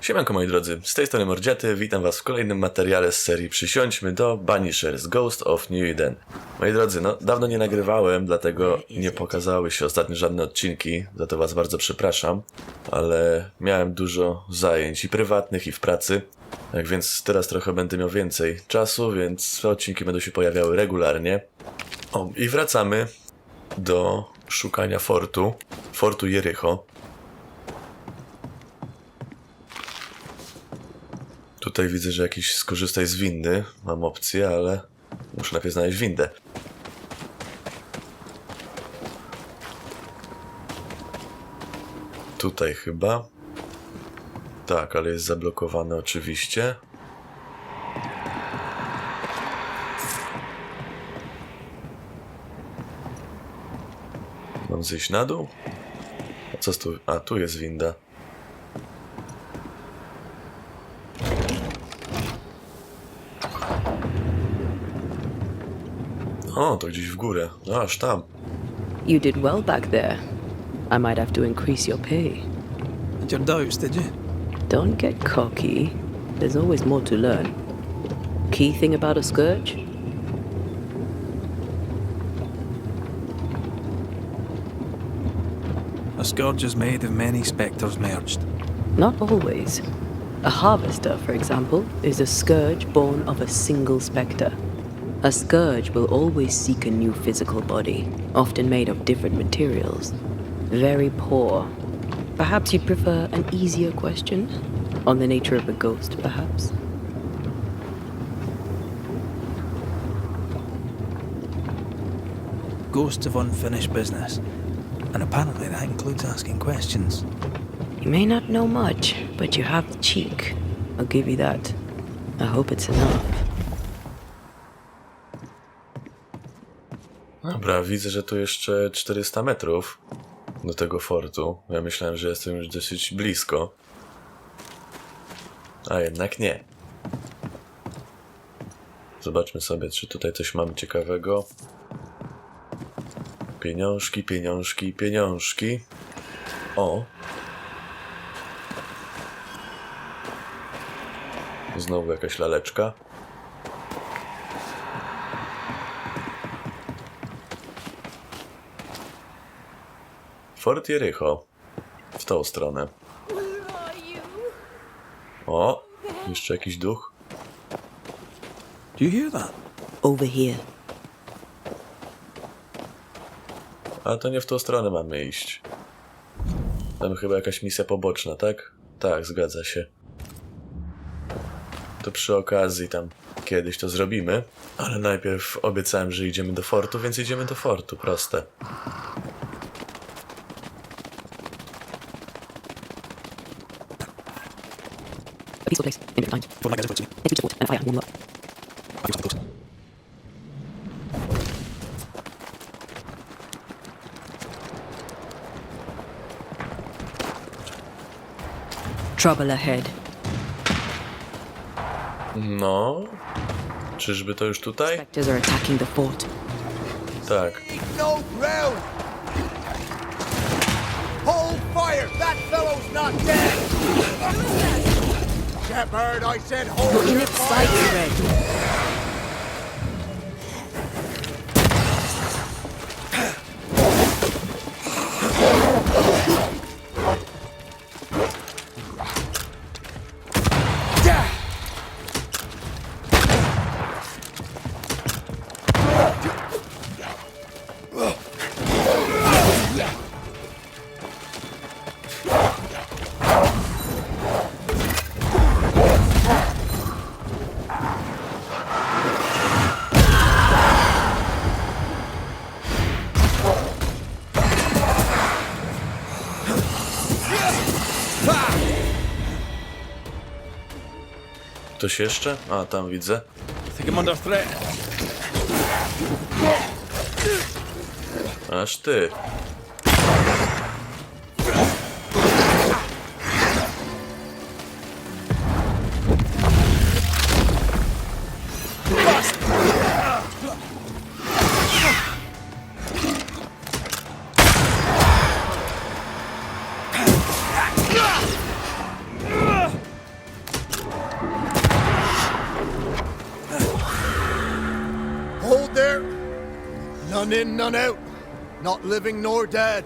Siemanko moi drodzy, z tej strony Mordziaty, witam was w kolejnym materiale z serii Przysiądźmy do Banishers, Ghost of New Eden. Moi drodzy, dawno nie nagrywałem, dlatego nie pokazały się ostatnio żadne odcinki, za to was bardzo przepraszam, ale miałem dużo zajęć i prywatnych i w pracy, tak więc teraz trochę będę miał więcej czasu, więc odcinki będą się pojawiały regularnie. O, i wracamy do szukania Fortu Jericho. Tutaj widzę, że jakiś skorzystaj z windy. Mam opcję, ale muszę najpierw znaleźć windę. Tutaj chyba. Tak, ale jest zablokowane oczywiście. Mam zejść na dół? A co tu? A, tu jest winda. O, to gdzieś w górę. No, aż tam. You did well back there. I might have to increase your pay. Had your doubts, did you? Don't get cocky. There's always more to learn. Key thing about a scourge? A scourge is made of many spectres merged. Not always. A harvester, for example, is a scourge born of a single spectre. A scourge will always seek a new physical body, often made of different materials. Very poor. Perhaps you'd prefer an easier question? On the nature of a ghost, perhaps? Ghosts have unfinished business. And apparently that includes asking questions. You may not know much, but you have the cheek. I'll give you that. I hope it's enough. Dobra, widzę, że tu jeszcze 400 metrów do tego fortu. Ja myślałem, że jestem już dosyć blisko. A jednak nie. Zobaczmy sobie, czy tutaj coś mamy ciekawego. Pieniążki, pieniążki, pieniążki. O! Znowu jakaś laleczka. Fort Jericho. W tą stronę. O! Jeszcze jakiś duch. Do you hear that? Over here. Ale to nie w tą stronę mamy iść. Tam chyba jakaś misja poboczna, tak? Tak, zgadza się. To przy okazji tam kiedyś to zrobimy. Ale najpierw obiecałem, że idziemy do fortu, więc idziemy do fortu. Proste. A peaceful place. In different times. Let's reach the fort and fire and warm up. Trouble ahead. No. Czyżby to już tutaj? Spectres are attacking the fort. Tak. No ground! Hold fire! That fellow's not dead! Shepherd, I said hold You're in your its fire! sights, Red. Ktoś jeszcze? A, tam widzę. Think I'm under threat. Aż ty. None in, none out. Not living nor dead.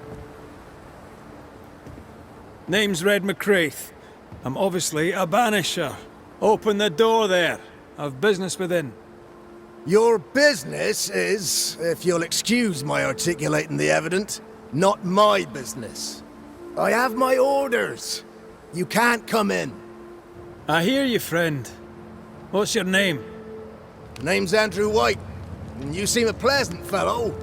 Name's Red McCraith. I'm obviously a banisher. Open the door there. I've business within. Your business is, if you'll excuse my articulating the evident, not my business. I have my orders. You can't come in. I hear you, friend. What's your name? The name's Andrew White, and you seem a pleasant fellow.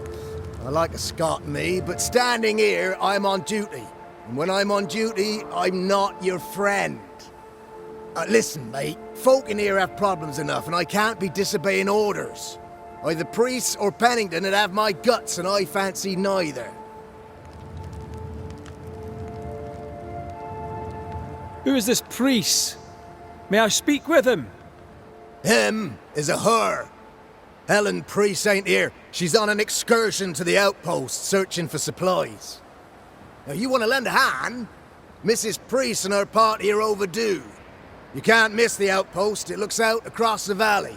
I like a Scot, me, but standing here, I'm on duty. And when I'm on duty, I'm not your friend. Listen, mate, folk in here have problems enough, and I can't be disobeying orders. Either priests or Pennington would have my guts, and I fancy neither. Who is this priest? May I speak with him? Him is a her. Helen Priest ain't here. She's on an excursion to the outpost, searching for supplies. Now, you want to lend a hand? Mrs. Priest and her party are overdue. You can't miss the outpost. It looks out across the valley.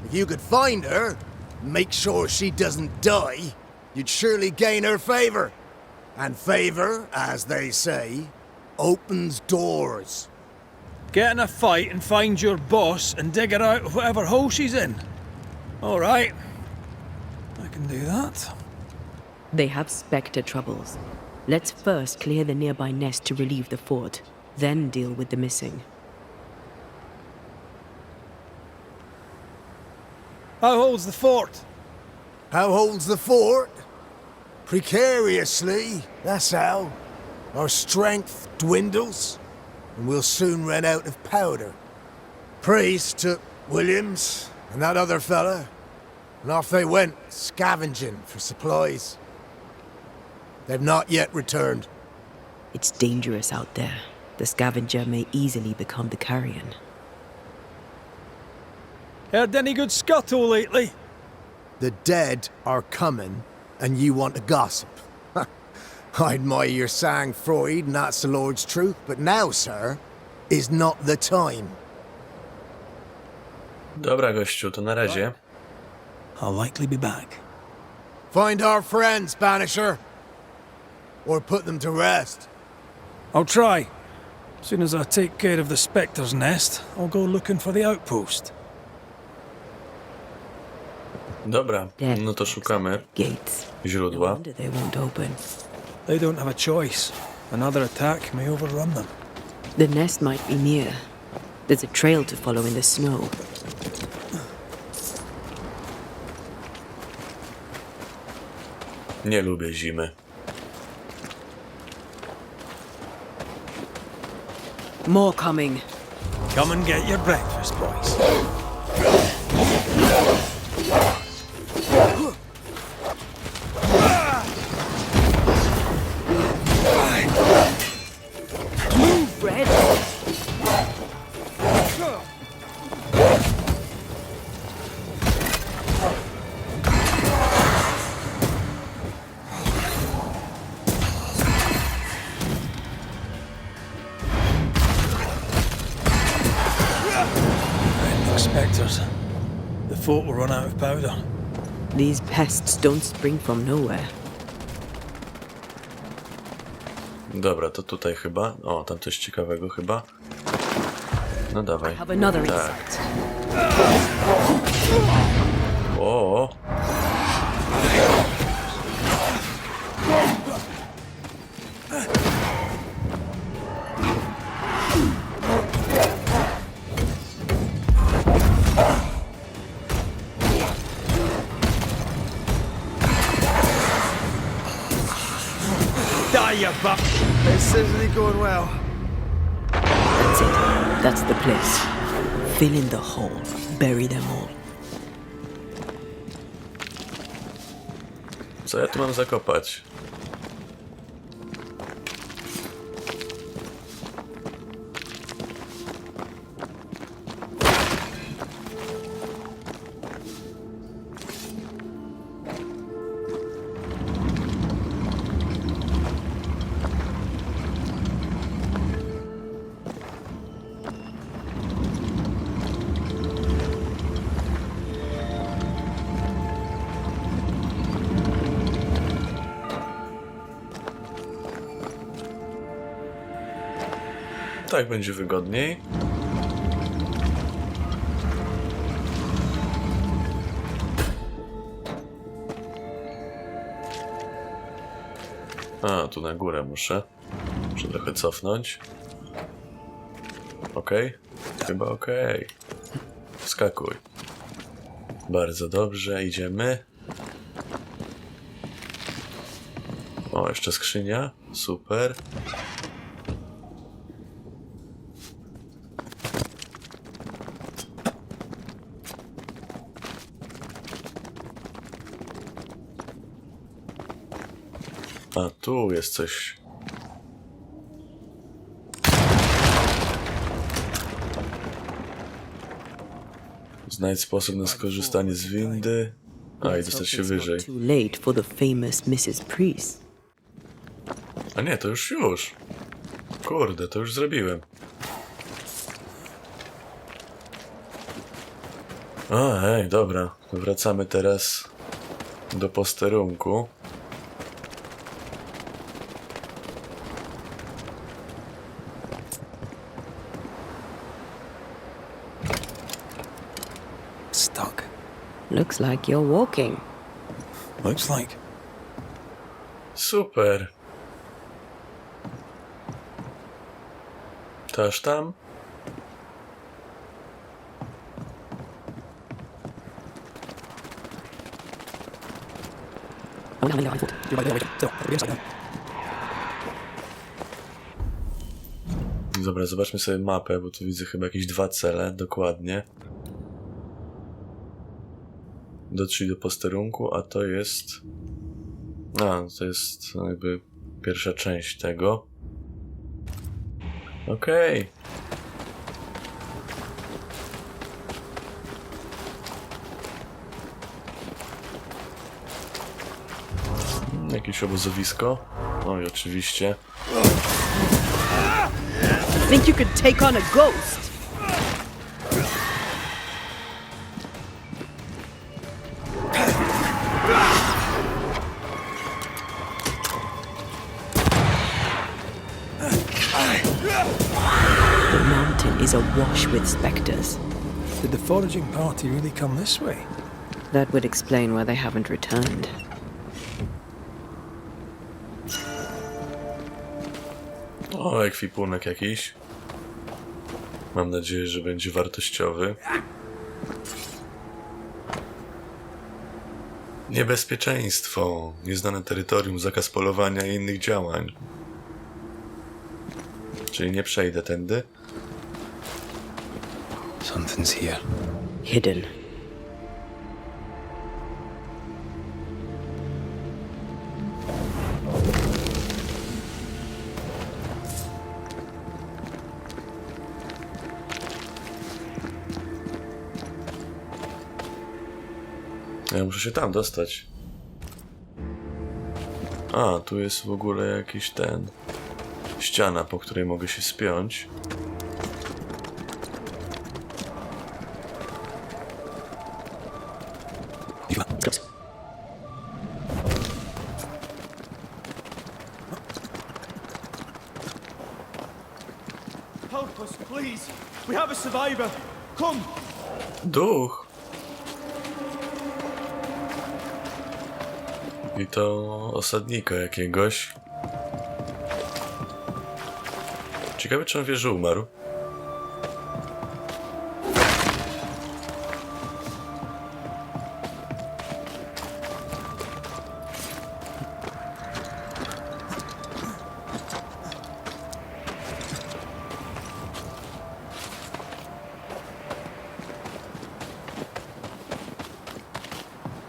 If you could find her, and make sure she doesn't die, you'd surely gain her favor. And favor, as they say, opens doors. Get in a fight and find your boss and dig her out of whatever hole she's in. All right. I can do that. They have Spectre troubles. Let's first clear the nearby nest to relieve the fort, then deal with the missing. How holds the fort? How holds the fort? Precariously, that's how. Our strength dwindles, and we'll soon run out of powder. Priest took Williams and that other fella, and off they went, scavenging for supplies. They've not yet returned. It's dangerous out there. The scavenger may easily become the carrion. Heard any good scuttle lately? The dead are coming, and you want to gossip. I admire your sang-froid, and that's the Lord's truth, but now, sir, is not the time. Dobra, gościu, to na razie. I'll likely be back. Find our friends, Banisher. Or put them to rest. I'll try. As soon as I take care of the Spectre's nest, I'll go looking for the outpost. Dobra, no to szukamy Gates. No źródła. wonder they won't open. They don't have a choice. Another attack may overrun them. The nest might be near. There's a trail to follow in the snow. Nie lubię zimy. More coming. Come and get your breakfast, boys. Move, Red. Spectres. The fort will run out of powder. These pests don't spring from nowhere. Dobra, to tutaj chyba. O, tam coś ciekawego chyba. No dawaj. Have another Tak. insect. O. Die, you buck! This isn't going well. That's it. That's the place. Fill in the hole. Bury them all. Co ja tu mam zakopać? tak będzie wygodniej. A, tu na górę muszę. Muszę trochę cofnąć. Okej? Chyba okej. Wskakuj. Bardzo dobrze, idziemy. O, jeszcze skrzynia. Super. A tu jest coś. Znajdź sposób na skorzystanie z windy. A, i dostać się wyżej. Too late for the famous Mrs. Priest. A nie, to już. Kurde, to już zrobiłem. A, hej, dobra. Wracamy teraz do posterunku. Stuck. Looks like you're walking. Looks like. Super. To aż tam? Dobra, zobaczmy sobie mapę, bo tu widzę chyba jakieś 2 cele, dokładnie. Dotrzyj do posterunku, a to jest... to jest jakby pierwsza część tego. Okej. Jakieś obozowisko. Oj, oczywiście. Think you could take on a ghost? The mountain is awash with specters. Did the foraging party really come this way? That would explain why they haven't returned. O, ekwipunek jakiś. Mam nadzieję, że będzie wartościowy. Niebezpieczeństwo, nieznane terytorium, zakaz polowania i innych działań. Czyli nie przejdę tędy. Something's here. Hidden. Ja muszę się tam dostać. A, tu jest w ogóle jakiś ten... ściana, po której mogę się spiąć. Help us, please. We have a survivor. Come. Duch! I to osadnika jakiegoś. Ciekawe, czy on wie, że umarł.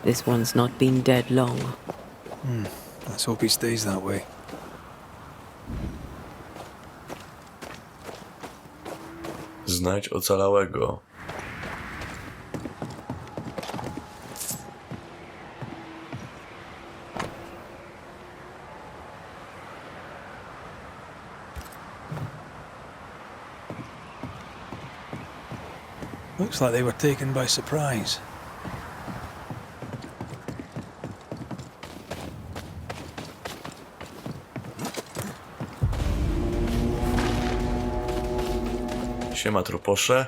This one's not been dead long. Let's hope he stays that way. Znajdź ocalałego. Looks like they were taken by surprise. Siema, truposze.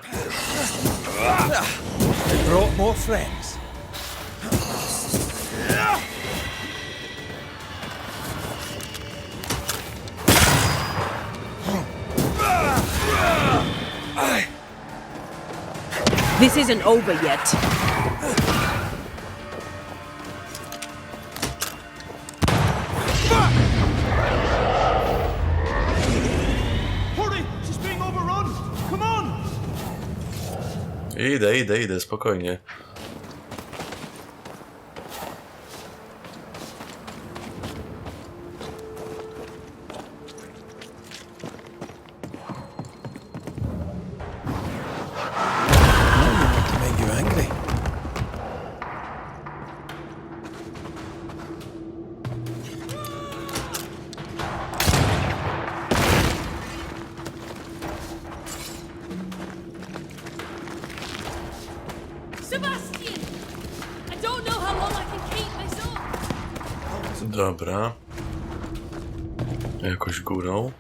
They brought more friends. This isn't over yet. Hurry! She's being overrun! Come on! Idę, spokojnie. To make you angry. Sebastian! I don't know how long I can keep this up. Dobra. Jakoś górą.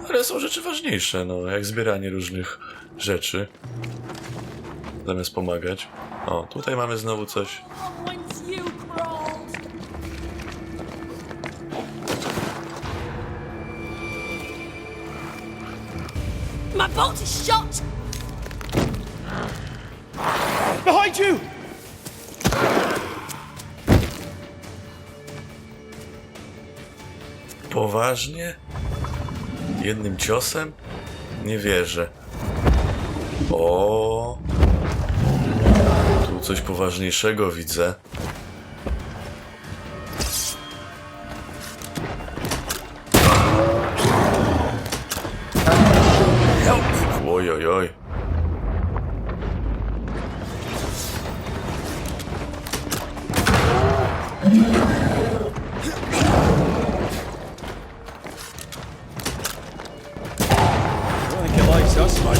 Ale są rzeczy ważniejsze, no, jak zbieranie różnych rzeczy. Zamiast pomagać. O, tutaj mamy znowu coś. Once you crawled. My boat is shot! Behind you! Poważnie? Jednym ciosem? Nie wierzę. O, tu coś poważniejszego widzę. Oj, oj, oj. I don't think he likes us much.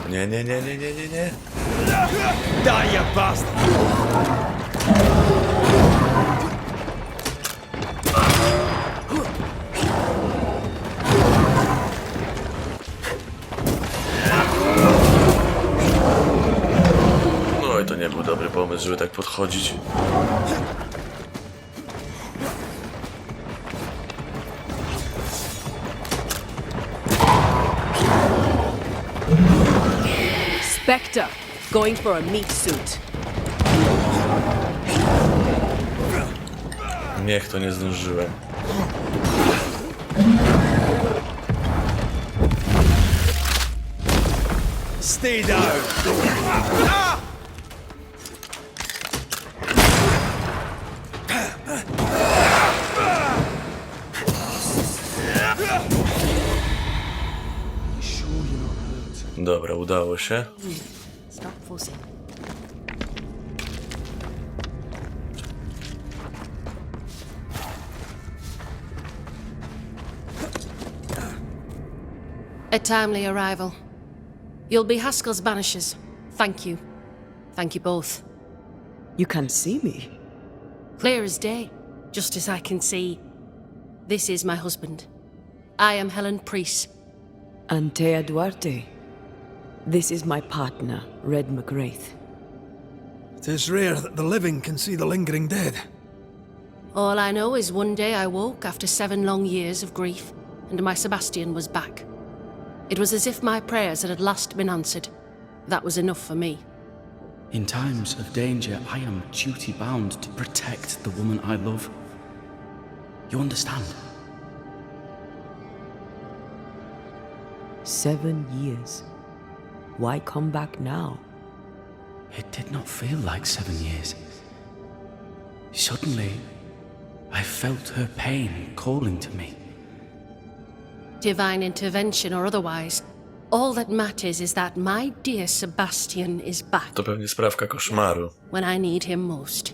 Nie. Die, you bastard! No i to nie był dobry pomysł, żeby tak podchodzić. Spectre, going for a meat suit. Niech to nie zdążyłem. Stay down! Dobra, udało się. Stop fussing. A timely arrival. You'll be Haskell's banishers. Thank you. Thank you both. You can see me. Clear as day, just as I can see. This is my husband. I am Helen Priest. Antea Duarte. This is my partner, Red McGrath. It is rare that the living can see the lingering dead. All I know is one day I woke after 7 long years of grief, and my Sebastian was back. It was as if my prayers had at last been answered. That was enough for me. In times of danger, I am duty-bound to protect the woman I love. You understand? 7 years. Why come back now? It did not feel like 7 years. Suddenly, I felt her pain calling to me. Divine intervention or otherwise, all that matters is that my dear Sebastian is back To pewnie sprawka koszmaru. when I need him most.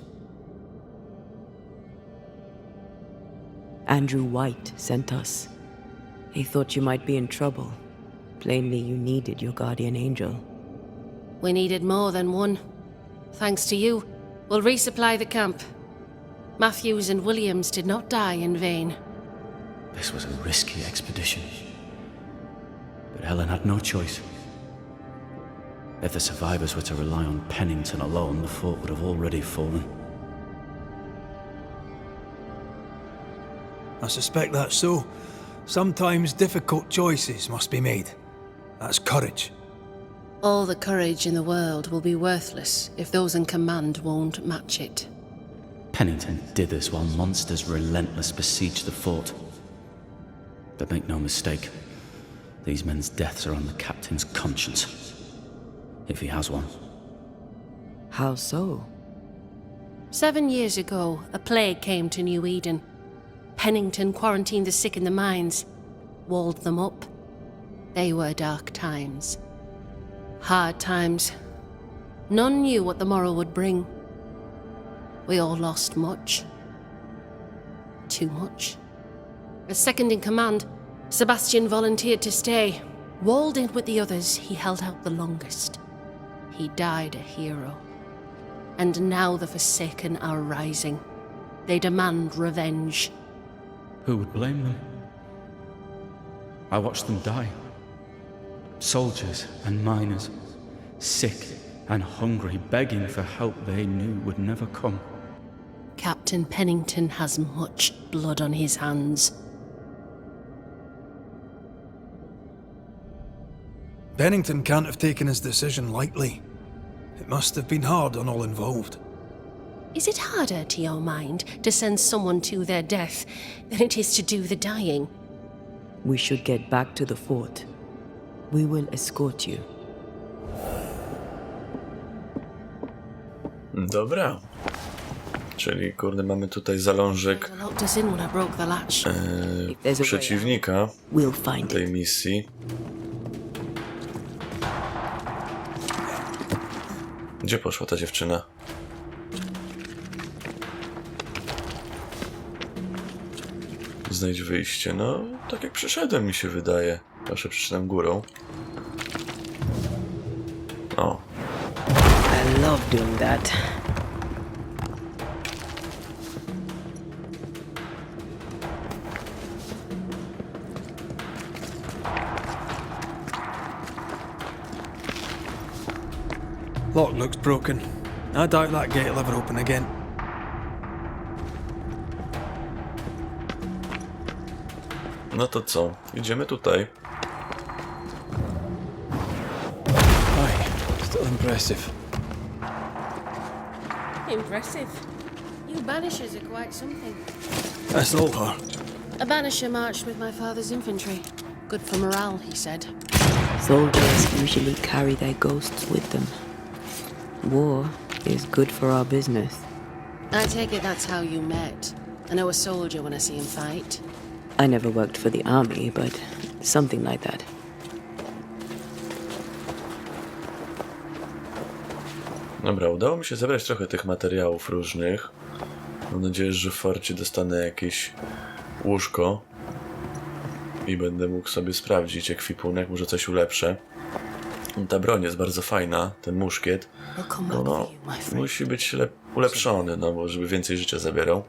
Andrew White sent us. He thought you might be in trouble. Plainly, you needed your guardian angel. We needed more than one. Thanks to you, we'll resupply the camp. Matthews and Williams did not die in vain. This was a risky expedition. But Helen had no choice. If the survivors were to rely on Pennington alone, the fort would have already fallen. I suspect that's so. Sometimes difficult choices must be made. That's courage. All the courage in the world will be worthless if those in command won't match it. Pennington did this while monsters relentless besieged the fort. But make no mistake, these men's deaths are on the captain's conscience. If he has one. How so? 7 years ago, a plague came to New Eden. Pennington quarantined the sick in the mines, walled them up. They were dark times. Hard times. None knew what the morrow would bring. We all lost much. Too much. As second in command, Sebastian volunteered to stay. Walled in with the others, he held out the longest. He died a hero. And now the Forsaken are rising. They demand revenge. Who would blame them? I watched them die. Soldiers and miners, sick and hungry, begging for help they knew would never come. Captain Pennington has much blood on his hands. Pennington can't have taken his decision lightly. It must have been hard on all involved. Is it harder, to your mind, to send someone to their death than it is to do the dying? We should get back to the fort. We will escort you. Dobra. Czyli, kurde, mamy tutaj zalążek They locked us in when I broke the latch. przeciwnika We'll find tej it. misji. Gdzie poszła ta dziewczyna? Znajdź wyjście. No, tak jak przyszedłem, mi się wydaje. Proszę, przyszedłem górą. O. I love doing that. Lock looks broken. I doubt that gate will ever open again. No to co? Idziemy tutaj. Aye, still impressive. Impressive. You banishers are quite something. That's all her. A banisher marched with my father's infantry. Good for morale, he said. Soldiers usually carry their ghosts with them. War is good for our business. I take it that's how you met. I know a soldier when I see him fight. I never worked for the army, but something like that. Dobra, udało mi się zebrać trochę tych materiałów różnych. Mam nadzieję, że w forcie dostanę jakieś łóżko i będę mógł sobie sprawdzić ekwipunek, może coś ulepszę. Ta broń jest bardzo fajna, ten muszkiet. No, musi być ulepszony, no bo żeby więcej życia zabierał.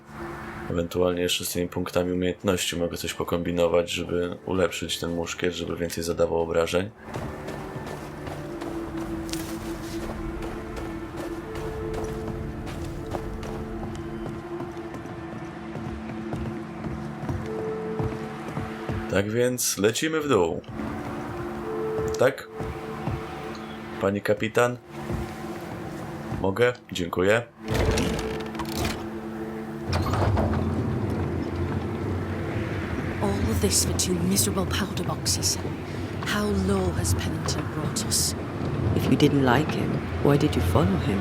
Ewentualnie jeszcze z tymi punktami umiejętności mogę coś pokombinować, żeby ulepszyć ten muszkiet, żeby więcej zadawał obrażeń. Tak więc lecimy w dół. Tak? Pani kapitan? Mogę? Dziękuję. All of this for 2 miserable powder boxes. How low has Pennington brought us? If you didn't like him, why did you follow him?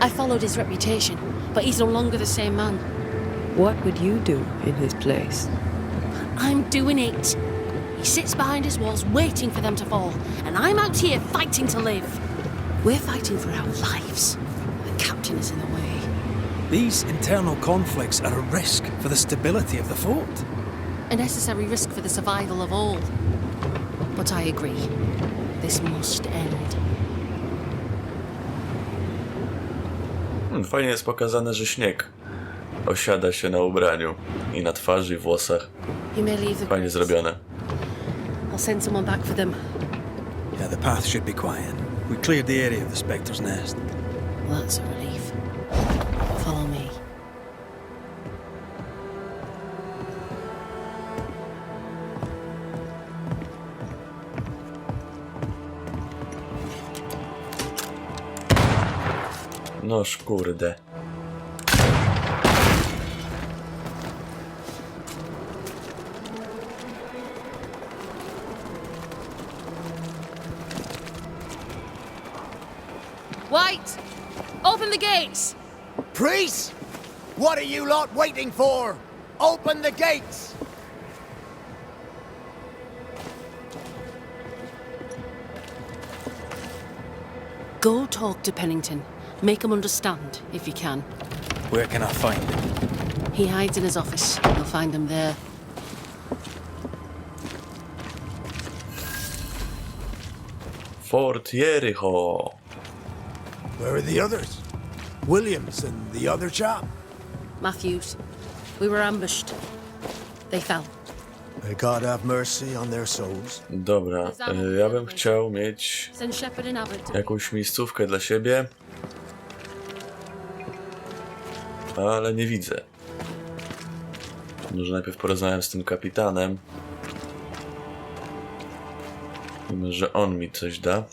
I followed his reputation, but he's no longer the same man. What would you do in his place? I'm doing it. He sits behind his walls waiting for them to fall, and I'm out here fighting to live. We're fighting for our lives. The captain is in the way. These internal conflicts are a risk for the stability of the fort. A necessary risk for the survival of all. But I agree. This must end. Fajnie jest pokazane, że śnieg osiada się na ubraniu i na twarzy i włosach. You may leave the Fajnie zrobione. I'll send someone back for them. Yeah, the path should be quiet. We cleared the area of the Spectre's nest. Well, that's a relief. Follow me. Noż kurde. White! Open the gates! Priest! What are you lot waiting for? Open the gates! Go talk to Pennington. Make him understand, if you can. Where can I find him? He hides in his office. You'll find him there. Fortu Jericho. Where are the others? Williams and the other chap? Matthews. We were ambushed. They fell. May God have mercy on their souls. Dobra, ja bym chciał mieć Send Shepard and Abbott. jakąś miejscówkę dla siebie, ale nie widzę. Może najpierw porozmawiam z tym kapitanem. I może on mi coś da.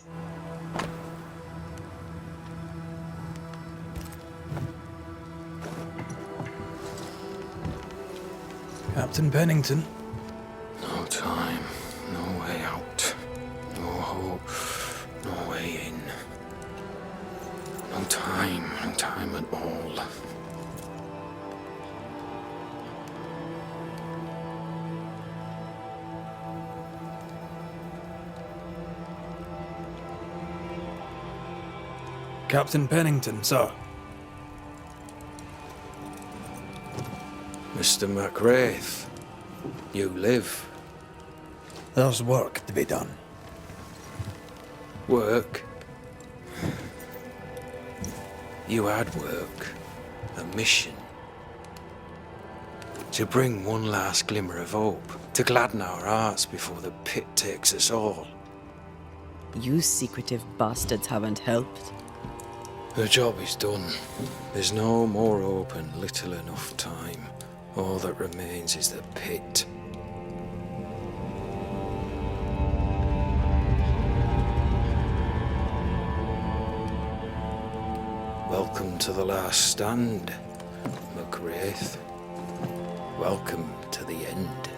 Captain Pennington. No time, no way out. No hope, no way in. No time at all. Captain Pennington, sir. Mr. McWraith, you live. There's work to be done. Work? You had work. A mission. To bring one last glimmer of hope. To gladden our hearts before the pit takes us all. You secretive bastards haven't helped. The job is done. There's no more hope and little enough time. All that remains is the pit. Welcome to the last stand, McWraith. Welcome to the end.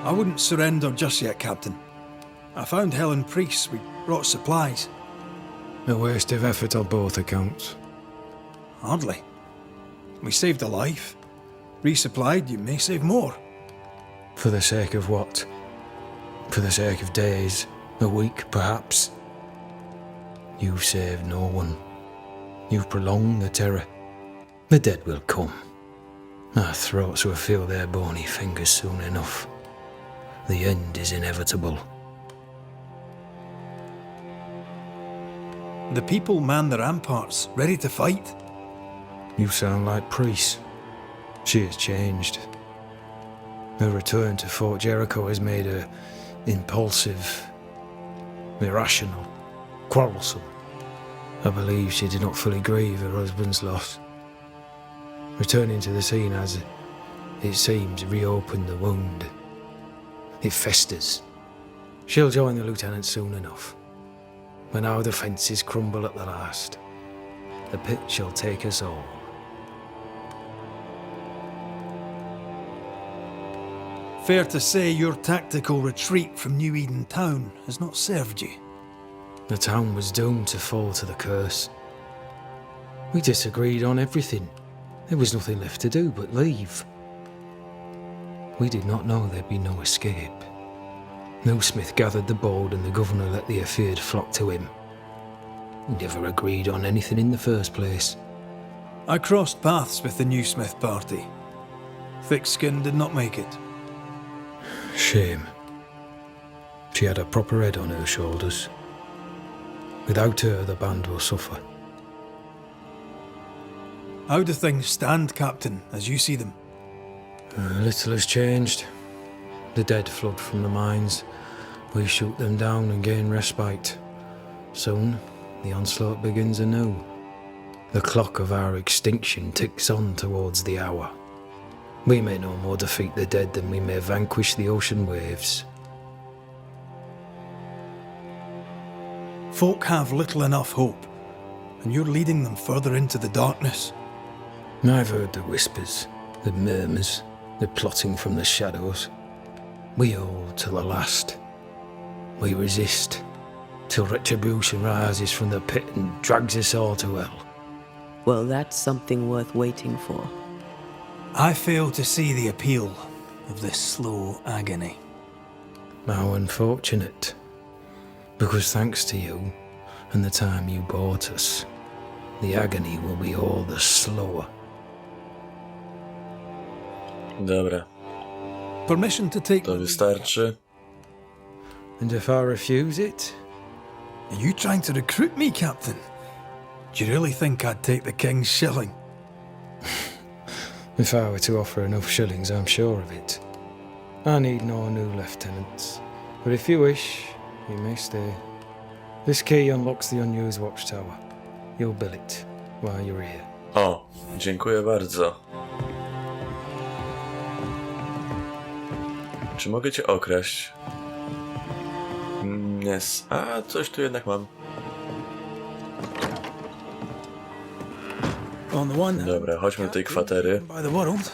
I wouldn't surrender just yet, Captain. I found Helen Priest. We brought supplies. A waste of effort on both accounts. Hardly. We saved a life. Resupplied, you may save more. For the sake of what? For the sake of days, a week perhaps? You've saved no one. You've prolonged the terror. The dead will come. Our throats will feel their bony fingers soon enough. The end is inevitable. The people man the ramparts, ready to fight. You sound like Priest. She has changed. Her return to Fort Jericho has made her impulsive, irrational, quarrelsome. I believe she did not fully grieve her husband's loss. Returning to the scene has, it seems, reopened the wound. It festers. She'll join the lieutenant soon enough. When our defences crumble at the last, the pit shall take us all. Fair to say your tactical retreat from New Eden town has not served you. The town was doomed to fall to the curse. We disagreed on everything, There was nothing left to do but leave. We did not know there'd be no escape. No Smith gathered the board and the governor let the affair flock to him. We never agreed on anything in the first place. I crossed paths with the new Smith party. Thick skin did not make it. Shame. She had a proper head on her shoulders. Without her, the band will suffer. How do things stand, Captain, as you see them? Little has changed. The dead flood from the mines. We shoot them down and gain respite. Soon, the onslaught begins anew. The clock of our extinction ticks on towards the hour. We may no more defeat the dead than we may vanquish the ocean waves. Folk have little enough hope, and you're leading them further into the darkness. I've heard the whispers, the murmurs, the plotting from the shadows. We hold till the last. We resist, till retribution rises from the pit and drags us all to hell. Well, that's something worth waiting for. I fail to see the appeal of this slow agony. How unfortunate. Because thanks to you and the time you bought us, the agony will be all the slower. Dobra, Permission to take to wystarczy. And if I refuse it? Are you trying to recruit me, Captain? Do you really think I'd take the King's shilling? If I were to offer enough shillings, I'm sure of it. I need no new lieutenants. But if you wish, you may stay. This key unlocks the unused watchtower. You'll bill it while you're here. O, dziękuję bardzo. Czy mogę cię okraść? Nie. A, coś tu jednak mam. On the one hand, Dobra, chodźmy do tej kwatery. by the world.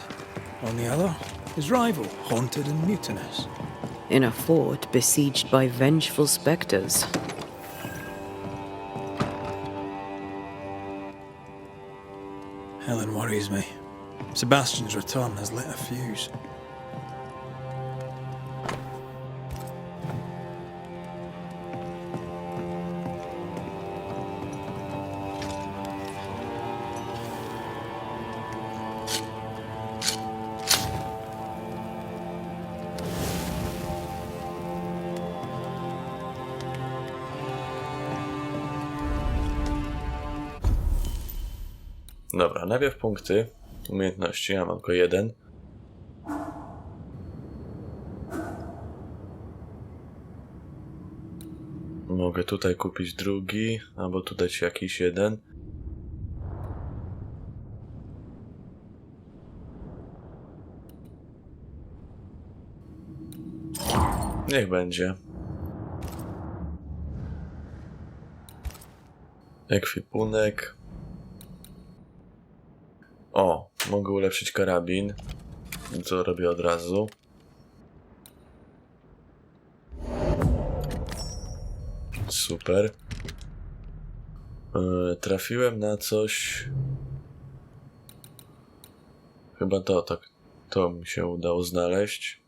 On the other, his rival, haunted and mutinous. In a fort besieged by vengeful specters. Helen worries me. Sebastian's return has lit a fuse. Dobra, najpierw punkty umiejętności, ja mam tylko jeden. Mogę tutaj kupić drugi, albo tu dać jakiś jeden. Niech będzie. Ekwipunek. O, mogę ulepszyć karabin, co robię od razu. Super. Trafiłem na coś. Chyba to mi się udało znaleźć.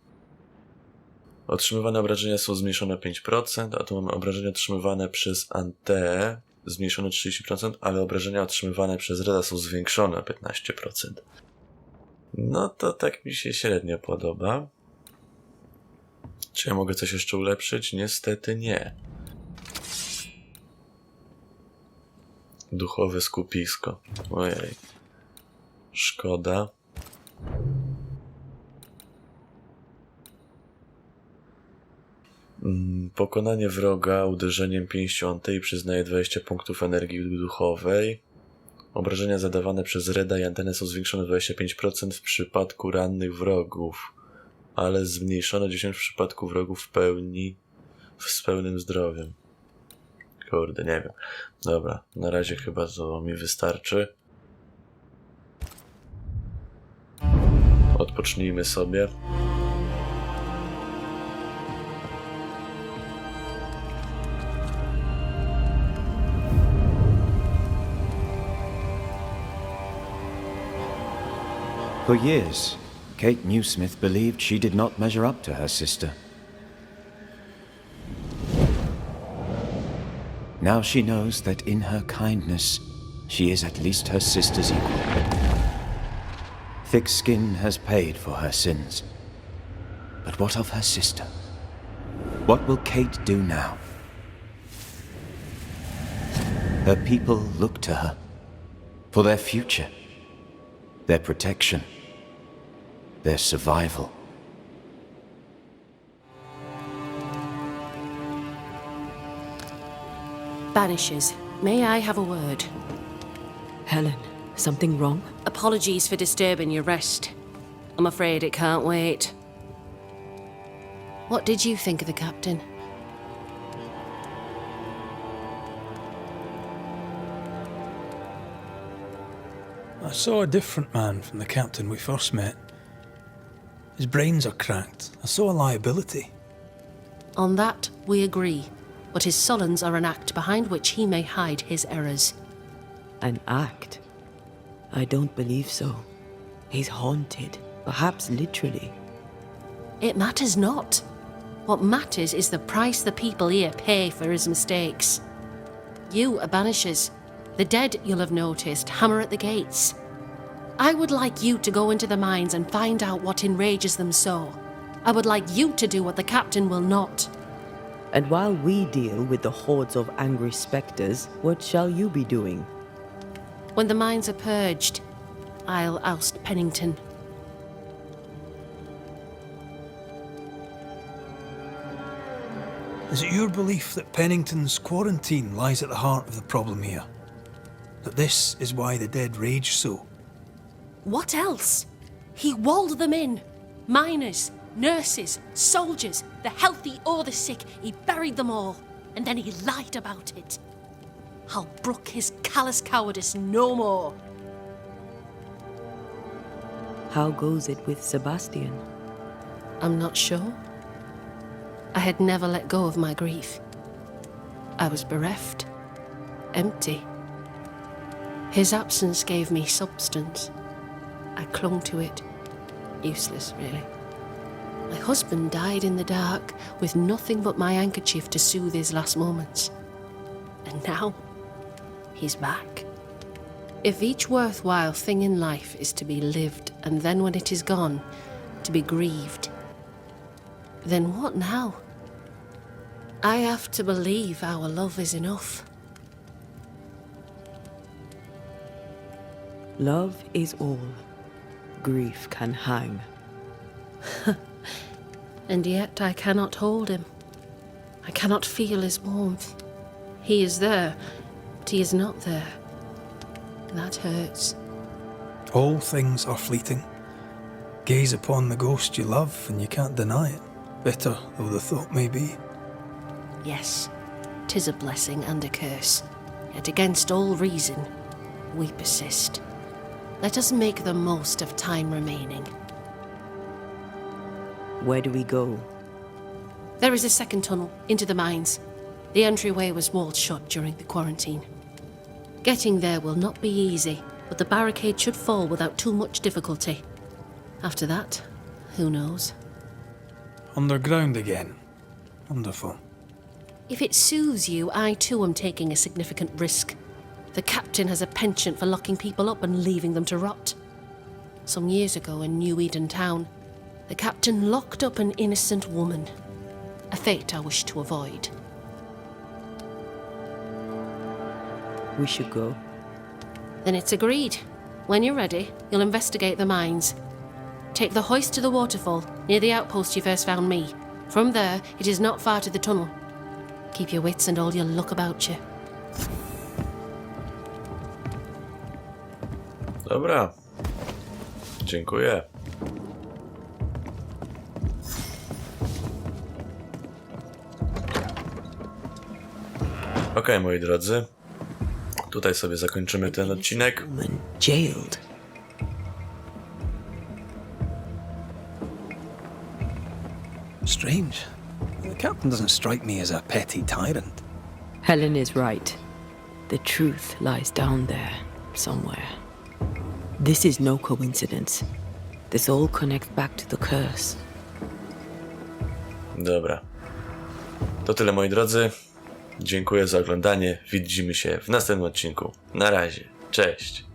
Otrzymywane obrażenia są zmniejszone 5%, a tu mamy obrażenia otrzymywane przez Anteę zmniejszone 30%, ale obrażenia otrzymywane przez Reda są zwiększone o 15%. No to tak mi się średnio podoba. Czy ja mogę coś jeszcze ulepszyć? Niestety nie. Duchowe skupisko. Ojej. Szkoda. Pokonanie wroga uderzeniem pięścią Antei przyznaje 20 punktów energii duchowej. Obrażenia zadawane przez Reda i Antenę są zwiększone 25% w przypadku rannych wrogów, ale zmniejszone 10 w przypadku wrogów z pełnym zdrowiem. Kurde, nie wiem. Dobra, na razie chyba to mi wystarczy. Odpocznijmy sobie. For years, Kate Newsmith believed she did not measure up to her sister. Now she knows that in her kindness, she is at least her sister's equal. Thick skin has paid for her sins. But what of her sister? What will Kate do now? Her people look to her for their future, their protection, their survival. Banishers, may I have a word? Helen, something wrong? Apologies for disturbing your rest. I'm afraid it can't wait. What did you think of the captain? I saw a different man from the captain we first met. His brains are cracked. I saw a liability. On that, we agree. But his sulens are an act behind which he may hide his errors. An act? I don't believe so. He's haunted, perhaps literally. It matters not. What matters is the price the people here pay for his mistakes. You are banishers. The dead, you'll have noticed, hammer at the gates. I would like you to go into the mines and find out what enrages them so. I would like you to do what the captain will not. And while we deal with the hordes of angry spectres, what shall you be doing? When the mines are purged, I'll oust Pennington. Is it your belief that Pennington's quarantine lies at the heart of the problem here? That this is why the dead rage so? What else? He walled them in. Miners, nurses, soldiers, the healthy or the sick, he buried them all, and then he lied about it. I'll brook his callous cowardice no more. How goes it with Sebastian? I'm not sure. I had never let go of my grief. I was bereft, empty. His absence gave me substance. I clung to it. Useless, really. My husband died in the dark, with nothing but my handkerchief to soothe his last moments. And now, he's back. If each worthwhile thing in life is to be lived, and then when it is gone, to be grieved, then what now? I have to believe our love is enough. Love is all. Grief can hang. And yet I cannot hold him. I cannot feel his warmth. He is there, but he is not there. That hurts. All things are fleeting. Gaze upon the ghost you love, and you can't deny it, bitter though the thought may be. Yes, 'tis a blessing and a curse. Yet against all reason, we persist. Let us make the most of time remaining. Where do we go? There is a second tunnel into the mines. The entryway was walled shut during the quarantine. Getting there will not be easy, but the barricade should fall without too much difficulty. After that, who knows? Underground again. Wonderful. If it soothes you, I too am taking a significant risk. The captain has a penchant for locking people up and leaving them to rot. Some years ago in New Eden Town, the captain locked up an innocent woman. A fate I wish to avoid. We should go. Then it's agreed. When you're ready, you'll investigate the mines. Take the hoist to the waterfall, near the outpost you first found me. From there, it is not far to the tunnel. Keep your wits and all your luck about you. Dobra. Dziękuję. Okej, moi drodzy. Tutaj sobie zakończymy ten odcinek. Jailed. Strange. The captain doesn't strike me as a petty tyrant. Helen is right. The truth lies down there, somewhere. This is no coincidence. This all connects back to the curse. Dobra. To tyle, moi drodzy. Dziękuję za oglądanie. Widzimy się w następnym odcinku. Na razie. Cześć.